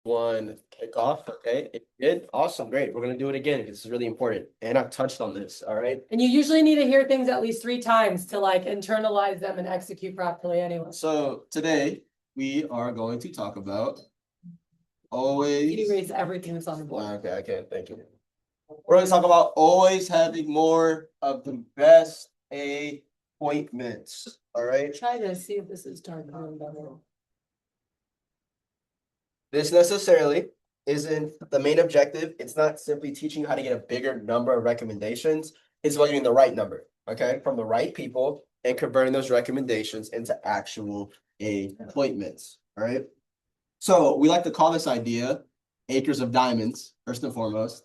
One kickoff. Okay, it did. Awesome, great. We're gonna do it again. This is really important. And I've touched on this. All right. And you usually need to hear things at least 3 times to like internalize them and execute properly anyway. So today we are going to talk about You always. erase everything that's on the board. Okay, I can. Thank you. We're going to talk about always having more of the best appointments. All right. Try to see if this is dark room better. This necessarily isn't the main objective. It's not simply teaching you how to get a bigger number of recommendations. It's about getting the right number, okay, from the right people and converting those recommendations into actual appointments. All right. So we like to call this idea acres of diamonds, first and foremost.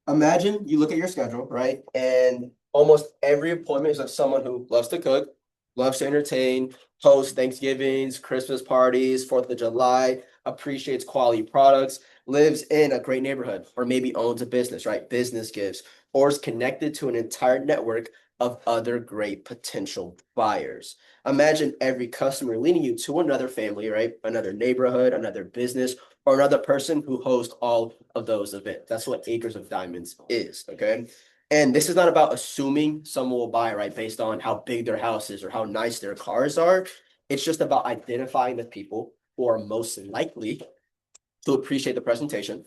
Imagine you look at your schedule, right? And almost every appointment is of someone who loves to cook, loves to entertain, hosts Thanksgivings, Christmas parties, 4th of July, appreciates quality products, lives in a great neighborhood, or maybe owns a business, right? Business gifts, or is connected to an entire network of other great potential buyers. Imagine every customer leading you to another family, right? Another neighborhood, another business, or another person who hosts all of those events. That's what Acres of Diamonds is, okay? And this is not about assuming someone will buy, right, based on how big their house is or how nice their cars are. It's just about identifying the people who are most likely to appreciate the presentation,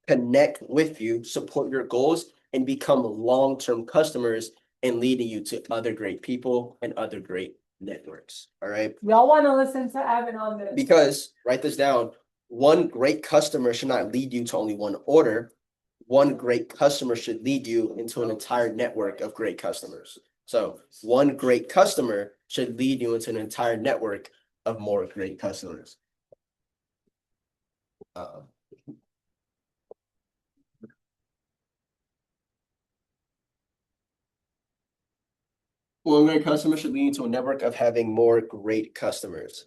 connect with you, support your goals, and become long-term customers and leading you to other great people and other great networks. All right. Y'all want to listen to Evan on this? Because write this down. One great customer should not lead you to only one order. One great customer should lead you into an entire network of great customers. So one great customer should lead you into an entire network of more great customers. One great customer should lead to a network of having more great customers.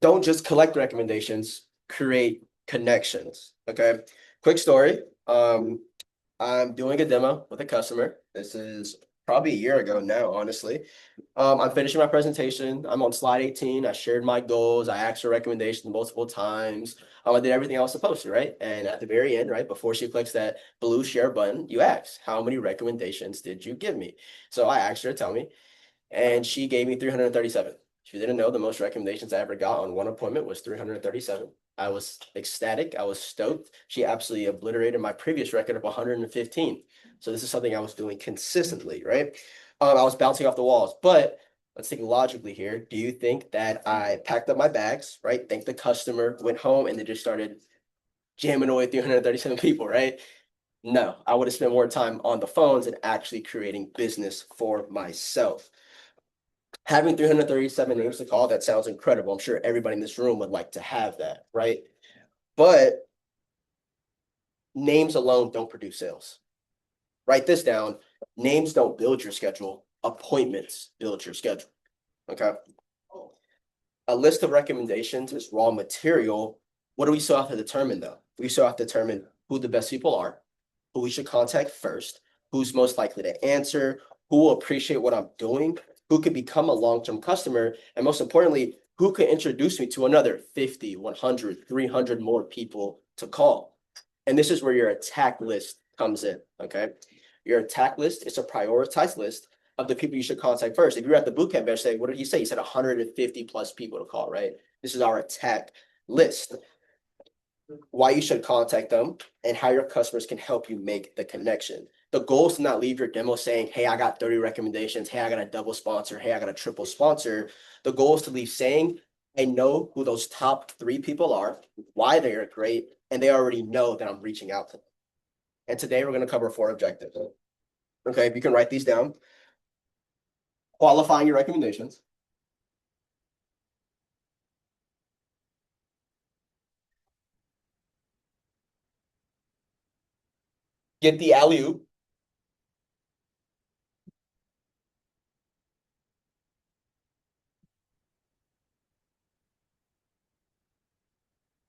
Don't just collect recommendations, create connections. Okay. Quick story. I'm doing a demo with a customer. This is probably a year ago now, honestly. I'm finishing my presentation. I'm on slide 18. I shared my goals. I asked her recommendations multiple times. I did everything I was supposed to, right? And at the very end, right, before she clicks that blue share button, you ask, how many recommendations did you give me? So I asked her to tell me, and she gave me 337. She didn't know the most recommendations I ever got on one appointment was 337. I was ecstatic. I was stoked. She absolutely obliterated my previous record of 115. So this is something I was doing consistently, right? I was bouncing off the walls. But let's think logically here. Do you think that I packed up my bags, right? Thanked the customer, went home, and then just started jamming away 337 people, right? No, I would have spent more time on the phones and actually creating business for myself. Having 337 names to call, that sounds incredible. I'm sure everybody in this room would like to have that, right? But names alone don't produce sales. Write this down. Names don't build your schedule. Appointments build your schedule. Okay. A list of recommendations is raw material. What do we still have to determine though? We still have to determine who the best people are, who we should contact first, who's most likely to answer, who will appreciate what I'm doing, who could become a long-term customer, and most importantly, who could introduce me to another 50, 100, 300 more people to call. And this is where your attack list comes in, okay? Your attack list is a prioritized list of the people you should contact first. If you're at the bootcamp bench, say, what did he say? He said 150 plus people to call, right? This is our attack list. Why you should contact them and how your customers can help you make the connection. The goal is to not leave your demo saying, hey, I got 30 recommendations. Hey, I got a double sponsor. Hey, I got a triple sponsor. The goal is to leave saying, I know who those top 3 people are, why they are great, and they already know that I'm reaching out to them. And today we're going to cover 4 objectives. Okay, you can write these down. Qualifying your recommendations. Get the alley-oop.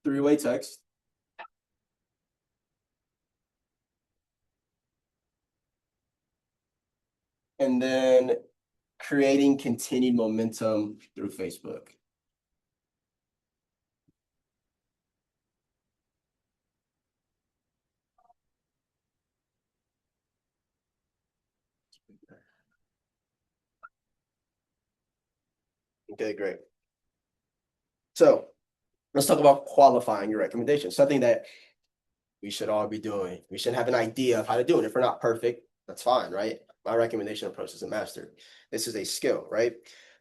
Three-way text. And then creating continued momentum through Facebook. Okay, great. So let's talk about qualifying your recommendation, something that we should all be doing. We should have an idea of how to do it. If we're not perfect, that's fine, right? My recommendation approach isn't mastered. This is a skill, right?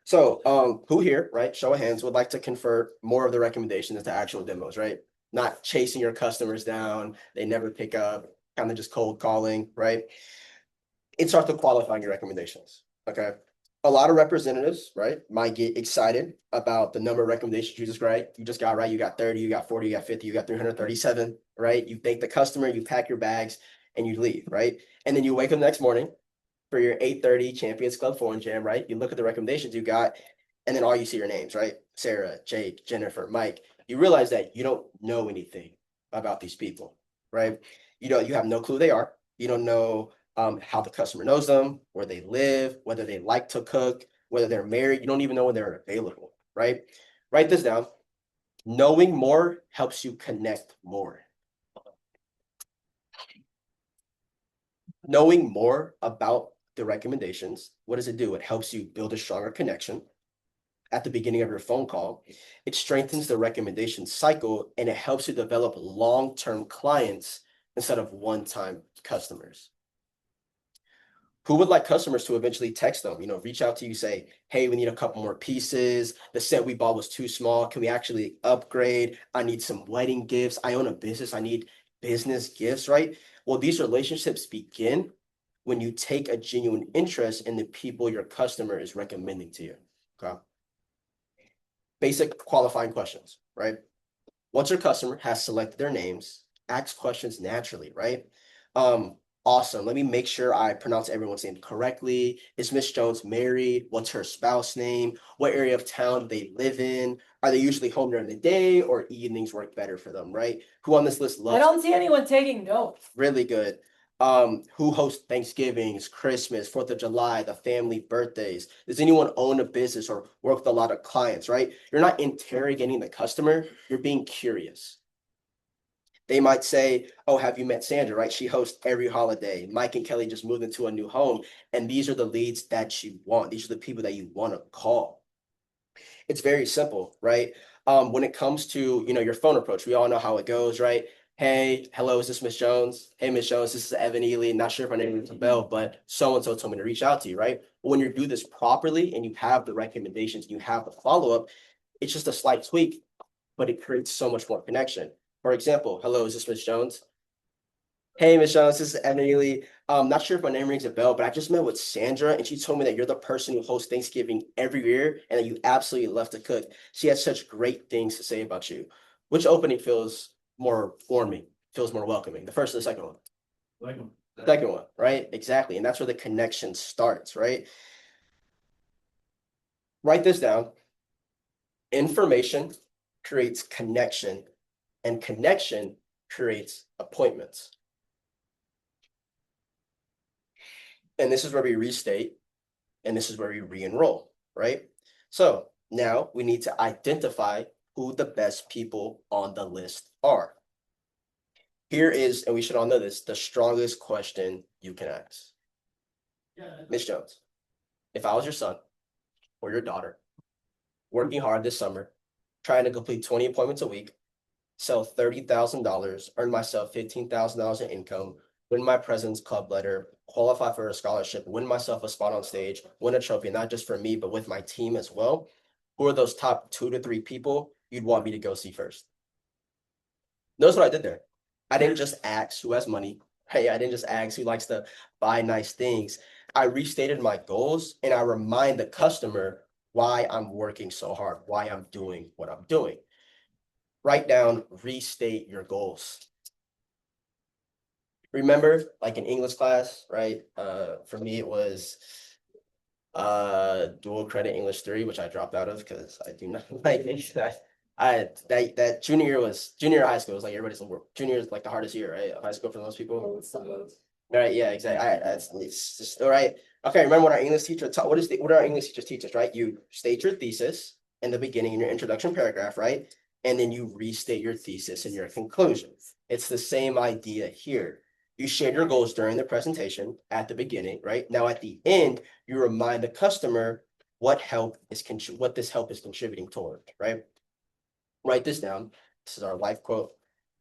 So, who here, right? Show of hands would like to convert more of the recommendations into actual demos, right? Not chasing your customers down. They never pick up, kind of just cold calling, right? It starts with qualifying your recommendations. Okay. A lot of representatives, right, might get excited about the number of recommendations you just right. You just got right. You got 30, you got 40, you got 50, you got 337, right? You thank the customer, you pack your bags, and you leave, right? And then you wake up the next morning for your 8:30 Champions Club phone jam, right? You look at the recommendations you got, and then all you see are names, right? Sarah, Jake, Jennifer, Mike. You realize that you don't know anything about these people, right? You have no clue who they are. You don't know how the customer knows them, where they live, whether they like to cook, whether they're married. You don't even know when they're available, right? Write this down. Knowing more helps you connect more. Knowing more about the recommendations, what does it do? It helps you build a stronger connection at the beginning of your phone call. It strengthens the recommendation cycle and it helps you develop long-term clients instead of one-time customers. Who would like customers to eventually text them, reach out to you, say, hey, we need a couple more pieces. The set we bought was too small. Can we actually upgrade? I need some wedding gifts. I own a business. I need business gifts, right? Well, these relationships begin when you take a genuine interest in the people your customer is recommending to you. Okay. Basic qualifying questions, right? Once your customer has selected their names, ask questions naturally, right? Awesome. Let me make sure I pronounce everyone's name correctly. Is Miss Jones married? What's her spouse name? What area of town do they live in? Are they usually home during the day or evenings work better for them, right? Who on this list I loves don't see anyone taking notes. really good? Who hosts Thanksgivings, Christmas, 4th of July, the family birthdays? Does anyone own a business or work with a lot of clients, right? You're not interrogating the customer, you're being curious. They might say, oh, have you met Sandra, right? She hosts every holiday. Mike and Kelly just moved into a new home. And these are the leads that you want. These are the people that you want to call. It's very simple, right? When it comes to, your phone approach, we all know how it goes, right? Hey, hello, is this Miss Jones? Hey, Miss Jones, this is Evan Ely. Not sure if my name rings a bell, but so-and-so told me to reach out to you, right? But when you do this properly and you have the recommendations, you have the follow-up, it's just a slight tweak, but it creates so much more connection. For example, hello, is this Miss Jones? Hey, Miss Jones, this is Emily. Not sure if my name rings a bell, but I just met with Sandra and she told me that you're the person who hosts Thanksgiving every year and that you absolutely love to cook. She has such great things to say about you. Which opening feels more warming, feels more welcoming? The first or the second one? The second one, right? Exactly. And that's where the connection starts, right? Write this down. Information creates connection, and connection creates appointments. And this is where we restate, and this is where we re-enroll, right? So now we need to identify who the best people on the list are. Here is, and we should all know this, the strongest question you can ask. Miss Jones, if I was your son or your daughter, working hard this summer, trying to complete 20 appointments a week, sell $30,000, earn myself $15,000 in income, win my President's Club letter, qualify for a scholarship, win myself a spot on stage, win a trophy, not just for me, but with my team as well. Who are those top 2 to 3 people you'd want me to go see first? Notice what I did there. I didn't just ask who has money. Hey, I didn't just ask who likes to buy nice things. I restated my goals and I remind the customer why I'm working so hard, why I'm doing what I'm doing. Write down, restate your goals. Remember, like in English class, right? For me, it was dual credit English 3, which I dropped out of because I do not like it. That junior high school was like everybody's junior is like the hardest year, right? High school for most people. Right, yeah, exactly. It's just all right. Okay, remember what our English teacher taught. What do our English teachers teach us, right? You state your thesis in the beginning in your introduction paragraph, right? And then you restate your thesis in your conclusion. It's the same idea here. You shared your goals during the presentation at the beginning, right? Now at the end, you remind the customer what this help is contributing toward, right? Write this down. This is our life quote.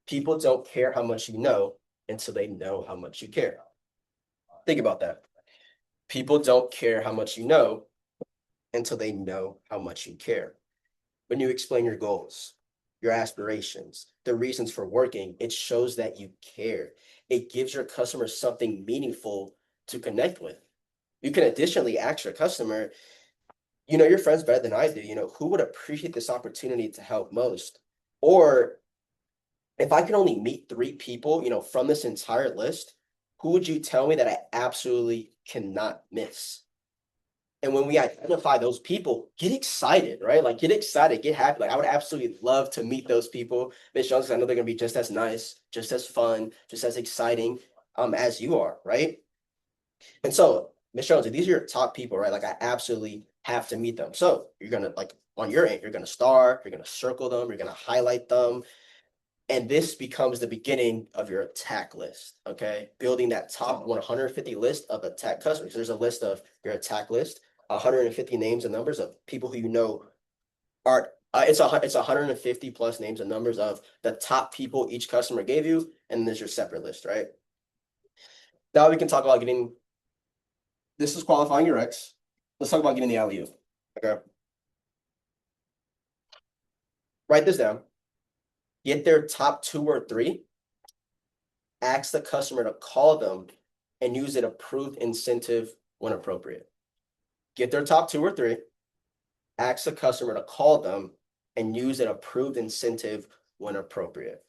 People don't care how much you know until they know how much you care. Think about that. People don't care how much you know until they know how much you care. When you explain your goals, your aspirations, the reasons for working, it shows that you care. It gives your customer something meaningful to connect with. You can additionally ask your customer, you know your friends better than I do, who would appreciate this opportunity to help most? Or if I could only meet 3 people, from this entire list, who would you tell me that I absolutely cannot miss? And when we identify those people, get excited, right? Like get excited, get happy. Like I would absolutely love to meet those people, Miss Jones, 'cause I know they're gonna be just as nice, just as fun, just as exciting as you are, right? And so, Miss Jones, if these are your top people, right? Like I absolutely have to meet them. So you're gonna like on your end, you're gonna star, you're gonna circle them, you're gonna highlight them. And this becomes the beginning of your attack list, okay? Building that top 150 list of attack customers. There's a list of your attack list, 150 names and numbers of people who you know are, it's 150 plus names and numbers of the top people each customer gave you, and there's your separate list, right? Now we can talk about this is qualifying your X. Let's talk about getting the alley-oop, okay? Write this down. Get their top 2 or 3. Ask the customer to call them and use an approved incentive when appropriate. Get their top 2 or 3. Ask the customer to call them and use an approved incentive when appropriate.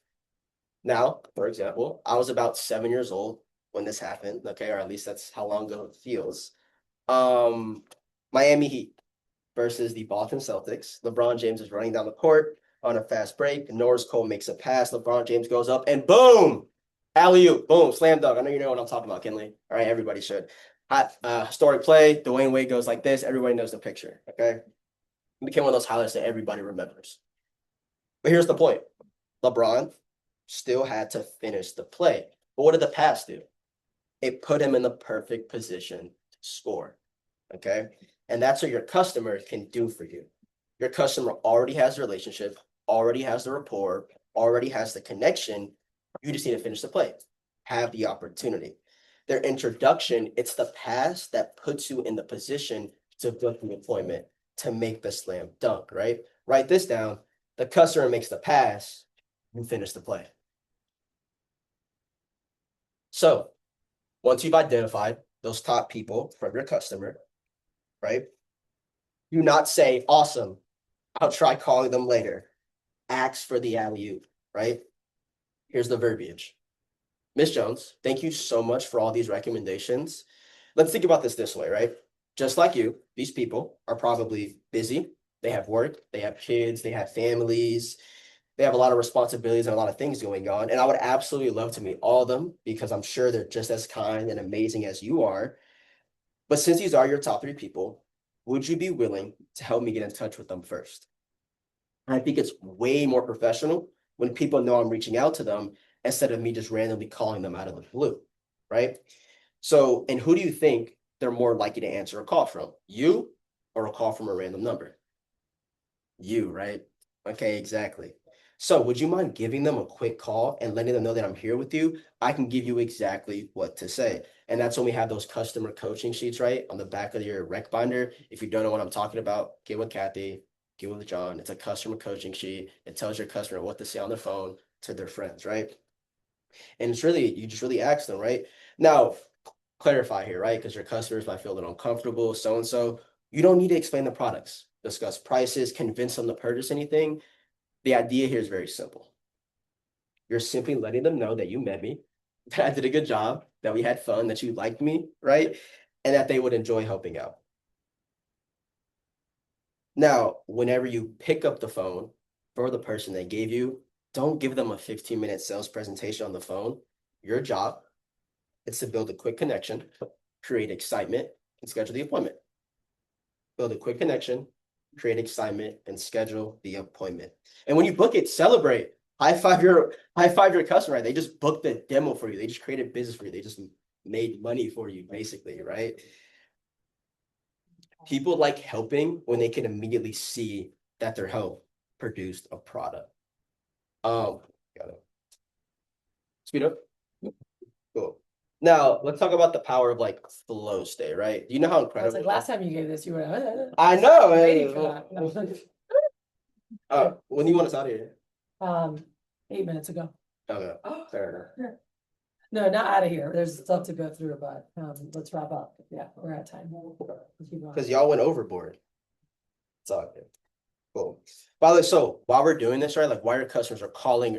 Now, for example, I was about 7 years old when this happened, okay, or at least that's how long ago it feels. Miami Heat versus the Boston Celtics. LeBron James is running down the court on a fast break. Norris Cole makes a pass. LeBron James goes up and boom, alley-oop, boom, slam dunk. I know you know what I'm talking about, Kinley. All right, everybody should. Historic play. Dwayne Wade goes like this. Everybody knows the picture, okay? It became one of those highlights that everybody remembers. But here's the point. LeBron still had to finish the play. But what did the pass do? It put him in the perfect position to score, okay? And that's what your customer can do for you. Your customer already has the relationship, already has the rapport, already has the connection. You just need to finish the play, have the opportunity. Their introduction, it's the pass that puts you in the position to book the appointment, to make the slam dunk, right? Write this down. The customer makes the pass, you finish the play. So once you've identified those top people from your customer, right? Do not say, awesome, I'll try calling them later. Ask for the alley-oop, right? Here's the verbiage. Miss Jones, thank you so much for all these recommendations. Let's think about this way, right? Just like you, these people are probably busy. They have work, they have kids, they have families, they have a lot of responsibilities and a lot of things going on. And I would absolutely love to meet all of them because I'm sure they're just as kind and amazing as you are. But since these are your top 3 people, would you be willing to help me get in touch with them first? I think it's way more professional when people know I'm reaching out to them instead of me just randomly calling them out of the blue, right? So, and who do you think they're more likely to answer a call from? You or a call from a random number? You, right? Okay, exactly. So would you mind giving them a quick call and letting them know that I'm here with you? I can give you exactly what to say. And that's when we have those customer coaching sheets, right? On the back of your rec binder. If you don't know what I'm talking about, get with Kathy, get with John. It's a customer coaching sheet. It tells your customer what to say on the phone to their friends, right? And it's really, you just really ask them, right? Now, clarify here, right? Because your customers might feel a little uncomfortable, so-and-so. You don't need to explain the products, discuss prices, convince them to purchase anything. The idea here is very simple. You're simply letting them know that you met me, that I did a good job, that we had fun, that you liked me, right? And that they would enjoy helping out. Now, whenever you pick up the phone for the person they gave you, don't give them a 15-minute sales presentation on the phone. Your job is to build a quick connection, create excitement, and schedule the appointment. Build a quick connection, create excitement, and schedule the appointment. And when you book it, celebrate. high five your customer, right? They just booked the demo for you. They just created business for you. They just made money for you, basically, right? People like helping when they can immediately see that their help produced a product. Got it. Speed up. Cool. Now let's talk about the power of like flow state, right? Do you know how I was incredible? like, last time you gave this, you were. I know. Waiting for that. No. When do you want us out of here? 8 minutes ago. Okay, fair enough. No, not out of here. There's stuff to go through, but let's wrap up. Yeah, we're at time. Let's keep going. Because y'all went overboard. It's all good. Cool. By the way, so while we're doing this, right, like why your customers are calling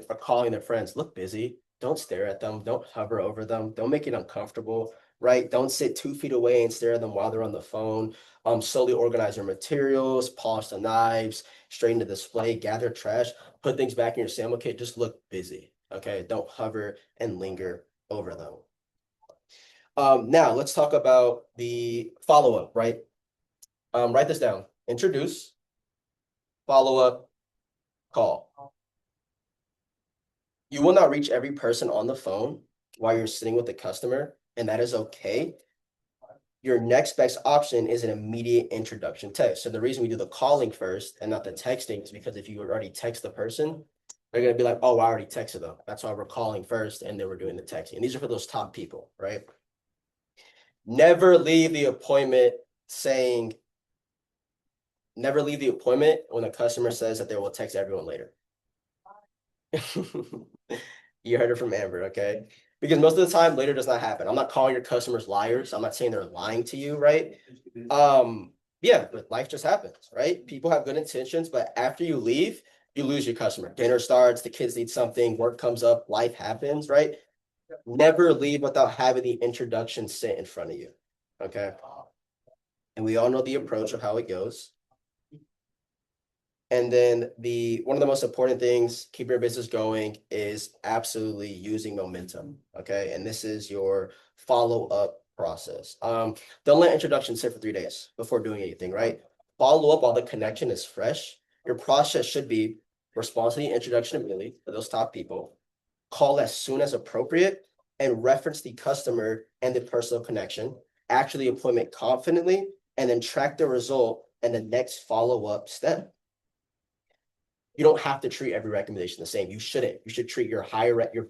their friends, look busy. Don't stare at them. Don't hover over them. Don't make it uncomfortable, right? Don't sit 2 feet away and stare at them while they're on the phone. Slowly organize your materials, polish the knives, straighten the display, gather trash, put things back in your sample kit. Just look busy. Okay. Don't hover and linger over them. Now let's talk about the follow-up, right? Write this down. Introduce, follow-up, call. You will not reach every person on the phone while you're sitting with the customer, and that is okay. Your next best option is an immediate introduction text. So the reason we do the calling first and not the texting is because if you already text the person, they're gonna be like, oh, I already texted them. That's why we're calling first and then we're doing the texting. And these are for those top people, right? Never leave the appointment when a customer says that they will text everyone later. You heard it from Amber, okay? Because most of the time later does not happen. I'm not calling your customers liars. I'm not saying they're lying to you, right? Yeah, but life just happens, right? People have good intentions, but after you leave, you lose your customer. Dinner starts, the kids need something, work comes up, life happens, right? Never leave without having the introduction sit in front of you, okay? And we all know the approach of how it goes. And then one of the most important things, keeping your business going, is absolutely using momentum. Okay. And this is your follow-up process. Don't let introductions sit for 3 days before doing anything, right? Follow up while the connection is fresh. Your process should be respond to the introduction immediately for those top people, call as soon as appropriate, and reference the customer and the personal connection, actually appointment confidently, and then track the result and the next follow-up step. You don't have to treat every recommendation the same. You shouldn't. You should treat your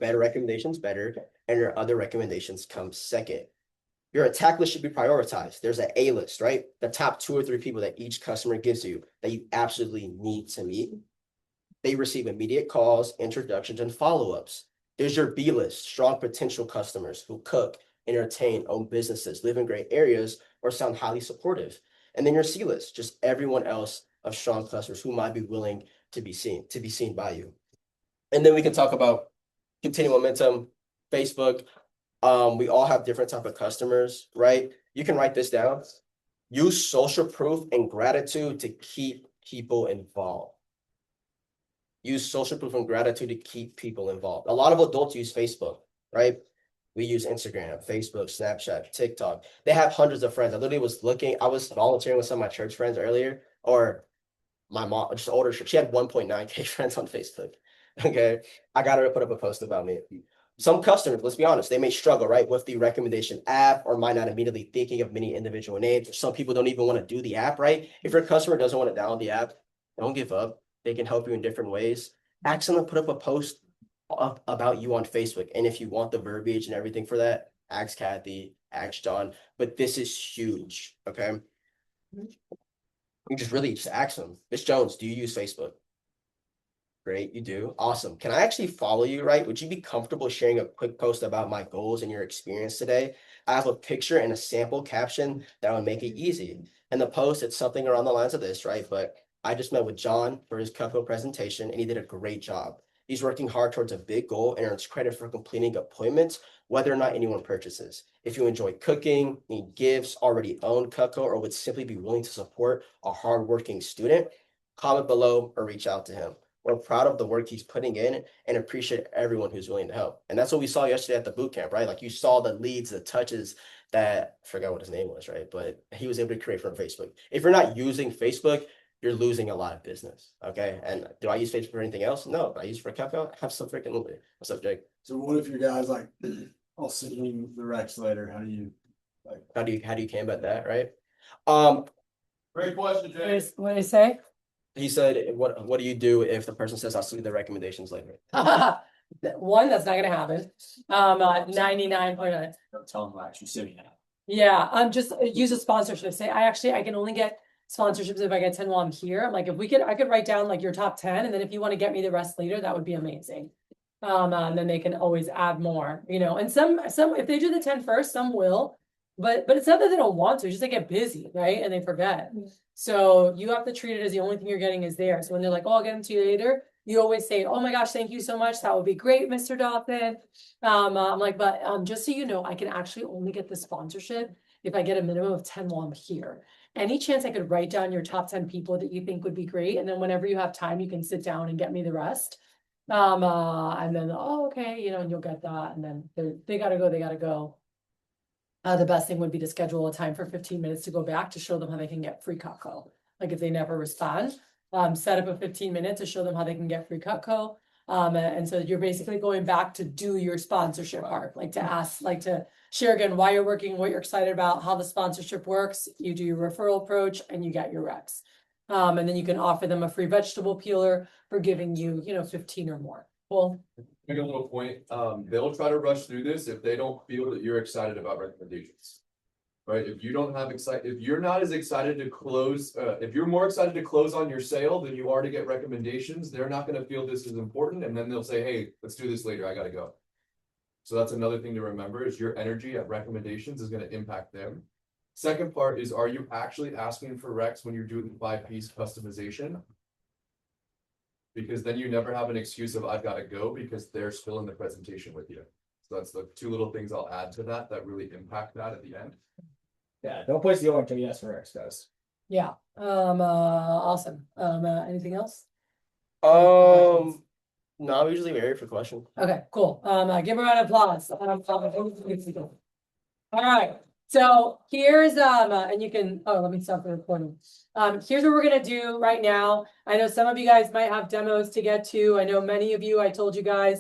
better recommendations better, and your other recommendations come second. Your attack list should be prioritized. There's an A list, right? The top 2 or 3 people that each customer gives you that you absolutely need to meet. They receive immediate calls, introductions, and follow-ups. There's your B list, strong potential customers who cook, entertain, own businesses, live in great areas, or sound highly supportive. And then your C list, just everyone else of strong customers who might be willing to be seen by you. And then we can talk about continuing momentum, Facebook. We all have different type of customers, right? You can write this down. Use social proof and gratitude to keep people involved. Use social proof and gratitude to keep people involved. A lot of adults use Facebook, right? We use Instagram, Facebook, Snapchat, TikTok. They have hundreds of friends. I was volunteering with some of my church friends earlier, or my mom, just older, she had 1.9K friends on Facebook. Okay. I got her to put up a post about me. Some customers, let's be honest, they may struggle, right, with the recommendation app or might not immediately thinking of many individual names. Or some people don't even want to do the app, right? If your customer doesn't want to download the app, don't give up. They can help you in different ways. Ask them to put up a post about you on Facebook. And if you want the verbiage and everything for that, ask Kathy, ask John. But this is huge, okay? You just ask them, Miss Jones, do you use Facebook? Great, you do. Awesome. Can I actually follow you, right? Would you be comfortable sharing a quick post about my goals and your experience today? I have a picture and a sample caption that would make it easy. And the post, it's something around the lines of this, right? But I just met with John for his Cutco presentation, and he did a great job. He's working hard towards a big goal and earns credit for completing appointments, whether or not anyone purchases. If you enjoy cooking, need gifts, already own Cutco, or would simply be willing to support a hardworking student, comment below or reach out to him. We're proud of the work he's putting in and appreciate everyone who's willing to help. And that's what we saw yesterday at the boot camp, right? Like you saw the leads, the touches that I forgot what his name was, right? But he was able to create from Facebook. If you're not using Facebook, you're losing a lot of business. Okay. And do I use Facebook for anything else? No, but I use it for Cutco. Have some freaking subject. So what if your guy's like, I'll send you the Rex later, how do you? Like, How do you combat that, right? Um, Great question, Jay. What did I say? he said, what do you do if the person says I'll see the recommendations later? One, that's not gonna happen. 99.9. Don't tell them we're actually sitting at. Yeah, just use a sponsorship. Say, I can only get sponsorships if I get 10 while I'm here. I'm like, if we could, I could write down like your top 10, and then if you want to get me the rest later, that would be amazing. And then they can always add more, you know, and some, if they do the 10 first, some will, but it's not that they don't want to, it's just they get busy, right? And they forget. So you have to treat it as the only thing you're getting is there. So when they're like, oh, I'll get them to you later, you always say, oh my gosh, thank you so much. That would be great, Mr. Dawson. I'm like, but just so you know, I can actually only get the sponsorship if I get a minimum of 10 while I'm here. Any chance I could write down your top 10 people that you think would be great, and then whenever you have time, you can sit down and get me the rest. And then, oh, okay, you know, and you'll get that, and then they gotta go. The best thing would be to schedule a time for 15 minutes to go back to show them how they can get free Cutco. Like if they never respond, set up a 15 minute to show them how they can get free Cutco. And so you're basically going back to do your sponsorship part, like to ask, like to share again why you're working, what you're excited about, how the sponsorship works. You do your referral approach and you get your reps. And then you can offer them a free vegetable peeler for giving you, 15 or more. Well, Make a little point, they'll try to rush through this if they don't feel that you're excited about recommendations. Right, if you don't have if you're not as excited to close, if you're more excited to close on your sale than you are to get recommendations, they're not gonna feel this is important, and then they'll say, hey, let's do this later, I gotta go. So that's another thing to remember, is your energy at recommendations is gonna impact them. Second part is, are you actually asking for Rex when you're doing the 5-piece customization? Because then you never have an excuse of I've gotta go because they're still in the presentation with you. So that's the two little things I'll add to that really impact that at the end. Yeah, don't place the order until you ask for Rex, guys. yeah, awesome. Anything else? No, I'm usually very for questions. Okay, cool. Give a round of applause. All right, so here's and you can, let me stop the recording. Here's what we're gonna do right now. I know some of you guys might have demos to get to. I know many of you, I told you guys,